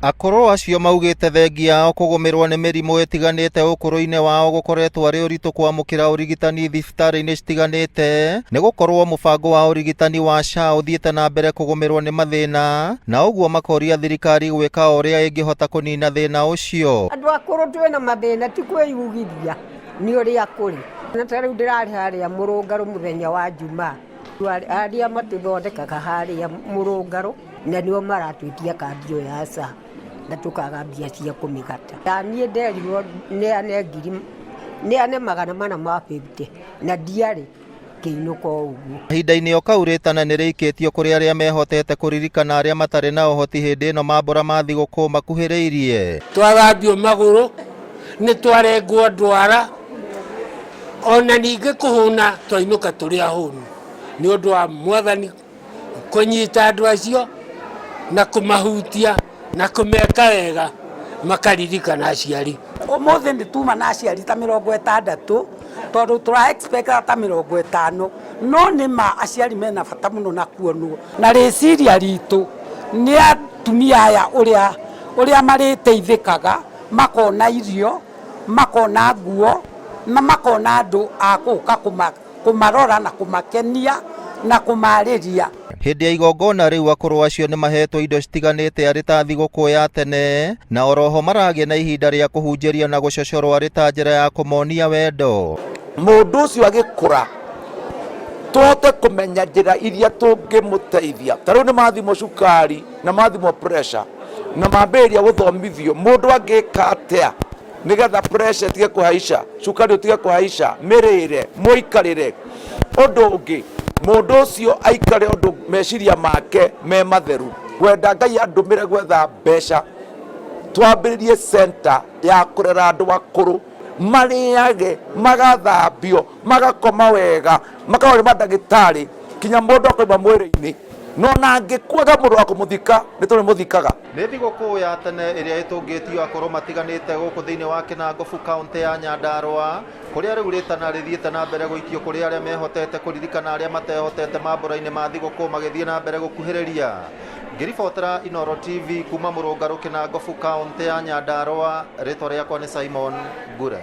Akoro acio maugite thengia ao kugumirwo ni mirimu itiganite ukuru-ini wao gukoretwo ari uritu kwamukira urigitani thibitari-ini citiganite ni gukorwo mubango wa urigitani wa SHA uthiite na mbere kugumirwo ni mathina na uguo makoria thirikari gwika uria ingihota kunina thina ucio. Andu akuru twina mathina ti kwiyugithia ni uria kuri na tariu ndirari haria Murungaru muthenya wa Juma aria matuthondekaga haria Murungaru na nio maratwitia kandi ya SHA na tukaga mbia cia kumigata nie nderirwo neane magana mana ma 50 na ndiari kiinuko uguo. Hinda-ini o kauritana ni rikitio kuri aria mehotete kuririkana aria matari na uhoti hindi ino mambura ma thiguku makuhiriirie. Twagambio maguru ni twarengwo ndwara ona ninge kuhuna twainuka turi ahunu ni undu wa Mwathani kunyita andu acio na kumahutia na kumeka wega makaririkana aciari. Umuthi ndi tuma na aciari ta 60 tondu tura expect ta 50 no ni ma aciari mena bata muno na kuonwo na riciria ritu ni atumia aya uria mariteithikaga makona irio makona nguo na makona andu akuka kumarora na kumakenia na kumariria. Hindi ya igongona riu akuru acio ni mahetwo indo citiganite ari ta thiguku ya tene na oroho maragia na ihinda ria kuhunjiria na gucocorwo ari ta njira ya kumonia wendo. Mundu ucio agikura tuhote kumenya njira iria tungimuteithia tariu ni mathimo cukari na mathimo pressure na mambiria guthomithio mundu angika atia nigetha pressure tige kuhaica cukari utige kuhaica mirire muikarire undu ungi mundu ucio aikare undu meciria make me matheru gwenda Ngai andumire gwetha mbeca twambiririe center ya kurera andu akuru mariage magathambio magakoma wega makawari madagitari kinya mundu akoima mwiri-ini no nangikwaga mundu wa kumuthika ni turi muthikaga. Ni thiguku ya tene iria itungitio akoro matiganite guku thiini wa Kinangofu kaunti ya Nyandarua kuria riu ritana rithiite na mbere guikio kuria aria mehotete kuririkana aria matehotete mambura-ini ma thiguku magithie na mbere gukuhiriria. Ngiribotera Inooro TV kuma Murungaru Kinangofu kaunti ya Nyandarua, ritwa riakwa ni Simon Ngure.